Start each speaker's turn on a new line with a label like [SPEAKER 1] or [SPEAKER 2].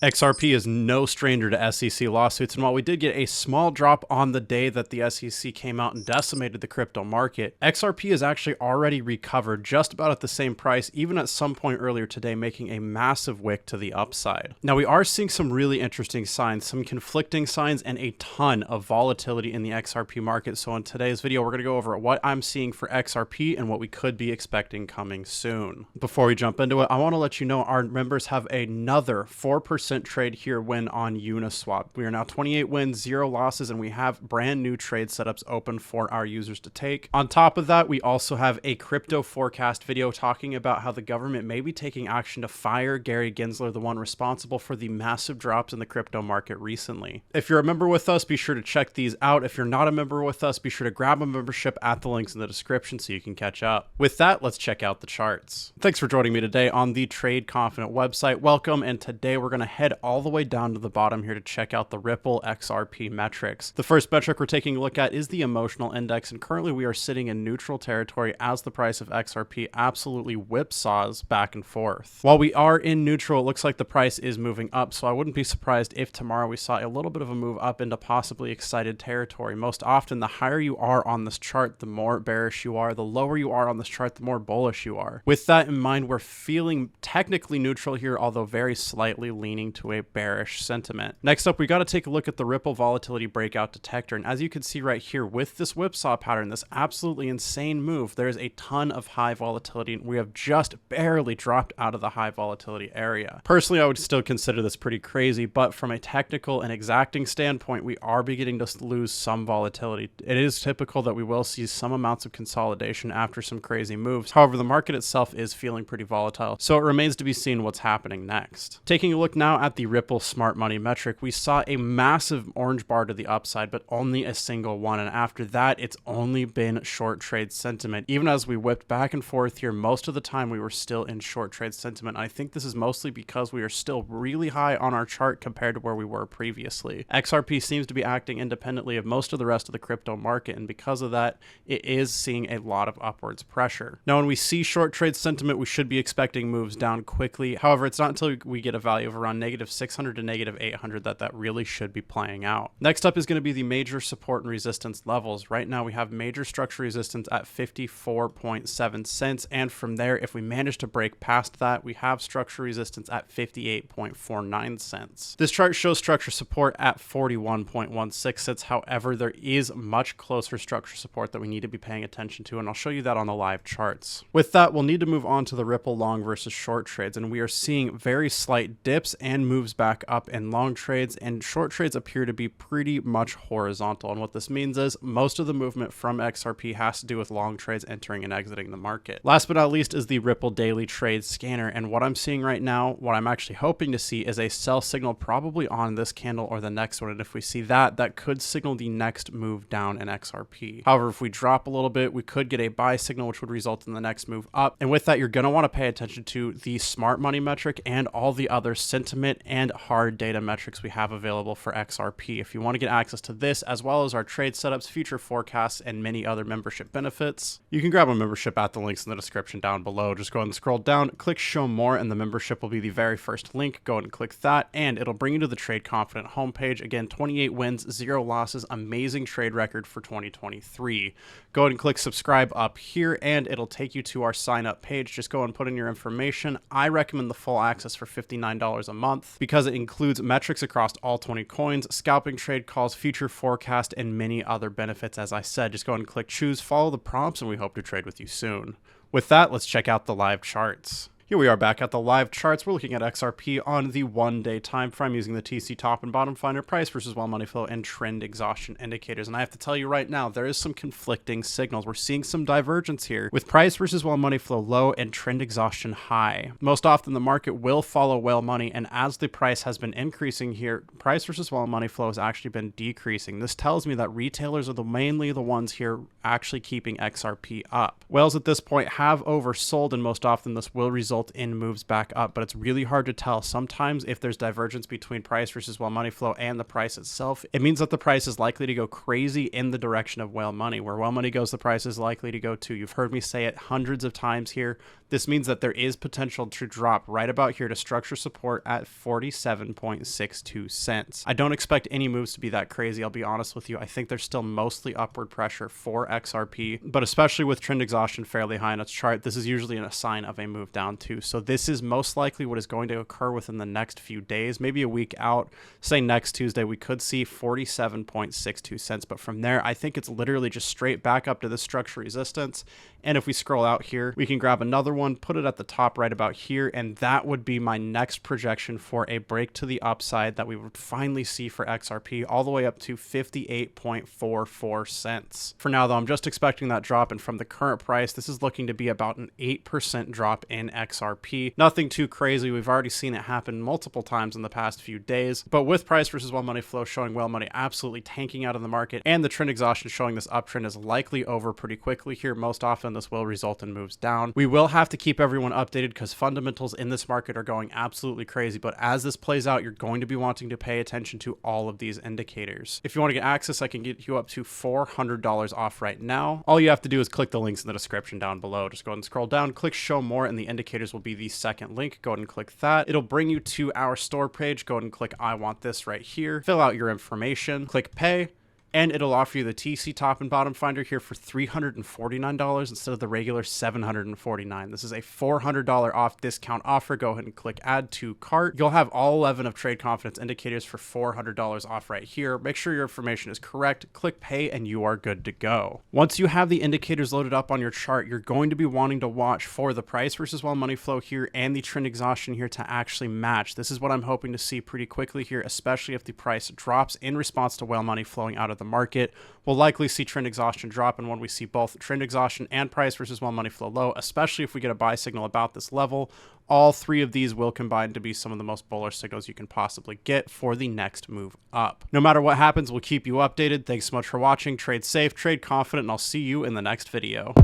[SPEAKER 1] XRP is no stranger to SEC lawsuits, and while we did get a small drop on the day that the SEC came out and decimated the crypto market, XRP has actually already recovered just about at the same price, even at some point earlier today, making a massive wick to the upside. Now, we are seeing some really interesting signs, some conflicting signs, and a ton of volatility in the XRP market. So in today's video, we're going to go over what I'm seeing for XRP and what we could be expecting coming soon. Before we jump into it, I want to let you know our members have another 4% trade here win on Uniswap. We are now 28 wins, 0 losses, and we have brand new trade setups open for our users to take. On top of that, we also have a crypto forecast video talking about how the government may be taking action to fire Gary Gensler, the one responsible for the massive drops in the crypto market recently. If you're a member with us, be sure to check these out. If you're not a member with us, be sure to grab a membership at the links in the description so you can catch up. With that, let's check out the charts. Thanks for joining me today on the Trade Confident website. Welcome, and today we're going to head all the way down to the bottom here to check out the Ripple XRP metrics. The first metric we're taking a look at is the emotional index, and currently we are sitting in neutral territory as the price of XRP absolutely whipsaws back and forth. While we are in neutral, it looks like the price is moving up, so I wouldn't be surprised if tomorrow we saw a little bit of a move up into possibly excited territory. Most often, the higher you are on this chart, the more bearish you are. The lower you are on this chart, the more bullish you are. With that in mind, we're feeling technically neutral here, although very slightly leaning to a bearish sentiment. Next up, we got to take a look at the Ripple volatility breakout detector, and as you can see right here with this whipsaw pattern, this absolutely insane move, there's a ton of high volatility, and we have just barely dropped out of the high volatility area. Personally, I would still consider this pretty crazy, but from a technical and exacting standpoint, we are beginning to lose some volatility. It is typical that we will see some amounts of consolidation after some crazy moves. However, the market itself is feeling pretty volatile, so it remains to be seen what's happening next. Taking a look now at the Ripple Smart Money metric, we saw a massive orange bar to the upside, but only a single one, and after that, it's only been short trade sentiment. Even as we whipped back and forth here, most of the time we were still in short trade sentiment. I think this is mostly because we are still really high on our chart compared to where we were previously. XRP seems to be acting independently of most of the rest of the crypto market, and because of that, it is seeing a lot of upwards pressure. Now, when we see short trade sentiment, we should be expecting moves down quickly. However, it's not until we get a value of around -600 to -800 that really should be playing out. Next up is going to be the major support and resistance levels. Right now, we have major structure resistance at 54.7 cents, and from there, if we manage to break past that, we have structure resistance at 58.49 cents. This chart shows structure support at 41.16 cents. However, there is much closer structure support that we need to be paying attention to, and I'll show you that on the live charts. With that, we'll need to move on to the Ripple long versus short trades, and we are seeing very slight dips and moves back up in long trades, and short trades appear to be pretty much horizontal. And what this means is most of the movement from XRP has to do with long trades entering and exiting the market. Last but not least is the Ripple daily trade scanner, and what I'm seeing right now, what I'm actually hoping to see, is a sell signal probably on this candle or the next one, and if we see that, that could signal the next move down in XRP. However, if we drop a little bit, we could get a buy signal, which would result in the next move up, and with that, you're going to want to pay attention to the smart money metric and all the other sentiment and hard data metrics we have available for XRP. If you want to get access to this, as well as our trade setups, future forecasts, and many other membership benefits, you can grab a membership at the links in the description down below. Just go ahead and scroll down, click show more, and the membership will be the very first link. Go ahead and click that, and it'll bring you to the Trade Confident homepage. Again, 28 wins, 0 losses, amazing trade record for 2023. Go ahead and click subscribe up here, and it'll take you to our sign up page. Just go and put in your information. I recommend the full access for $59 a month because it includes metrics across all 20 coins, scalping trade calls, future forecast, and many other benefits. As I said, just go ahead and click choose, follow the prompts, and we hope to trade with you soon. With that, let's check out the live charts. Here we are back at the live charts. We're looking at XRP on the 1-day time frame using the TC top and bottom finder, price versus wild money flow, and trend exhaustion indicators. And I have to tell you right now, there is some conflicting signals. We're seeing some divergence here with price versus wild money flow low and trend exhaustion high. Most often, the market will follow whale money, and as the price has been increasing here, price versus wild money flow has actually been decreasing. This tells me that retailers are mainly the ones here actually keeping XRP up. Whales at this point have oversold, and most often this will result in moves back up, but it's really hard to tell. Sometimes if there's divergence between price versus whale money flow and the price itself, it means that the price is likely to go crazy in the direction of whale money. Where whale money goes, the price is likely to go too. You've heard me say it hundreds of times here. This means that there is potential to drop right about here to structure support at 47.62 cents. I don't expect any moves to be that crazy, I'll be honest with you. I think there's still mostly upward pressure for XRP, but especially with trend exhaustion fairly high in its chart, this is usually a sign of a move down too. So this is most likely what is going to occur within the next few days, maybe a week out. Say next Tuesday, we could see 47.62 cents, but from there, I think it's literally just straight back up to this structure resistance. And if we scroll out here, we can grab another one, put it at the top right about here, and that would be my next projection for a break to the upside that we would finally see for XRP, all the way up to 58.44 cents. For now, though, I'm just expecting that drop, and from the current price, this is looking to be about an 8% drop in XRP. Nothing too crazy. We've already seen it happen multiple times in the past few days, but with price versus well money flow showing well money absolutely tanking out of the market, and the trend exhaustion showing this uptrend is likely over pretty quickly here, most often this will result in moves down. We will have to keep everyone updated because fundamentals in this market are going absolutely crazy, but as this plays out, you're going to be wanting to pay attention to all of these indicators. If you want to get access, I can get you up to $400 off right now. All you have to do is click the links in the description down below. Just go ahead and scroll down, click show more, and the indicators will be the second link. Go ahead and click that. It'll bring you to our store page. Go ahead and click I want this right here. Fill out your information, click pay, and it'll offer you the TC top and bottom finder here for $349 instead of the regular $749. This is a $400 off discount offer. Go ahead and click add to cart. You'll have all 11 of Trade Confidence indicators for $400 off right here. Make sure your information is correct, click pay, and you are good to go. Once you have the indicators loaded up on your chart, you're going to be wanting to watch for the price versus well money flow here and the trend exhaustion here to actually match. This is what I'm hoping to see pretty quickly here, especially if the price drops in response to well money flowing out of the market. We'll likely see trend exhaustion drop, and when we see both trend exhaustion and price versus well money flow low, especially if we get a buy signal about this level, all three of these will combine to be some of the most bullish signals you can possibly get for the next move up. No matter what happens, we'll keep you updated. Thanks so much for watching. Trade safe, trade confident, and I'll see you in the next video.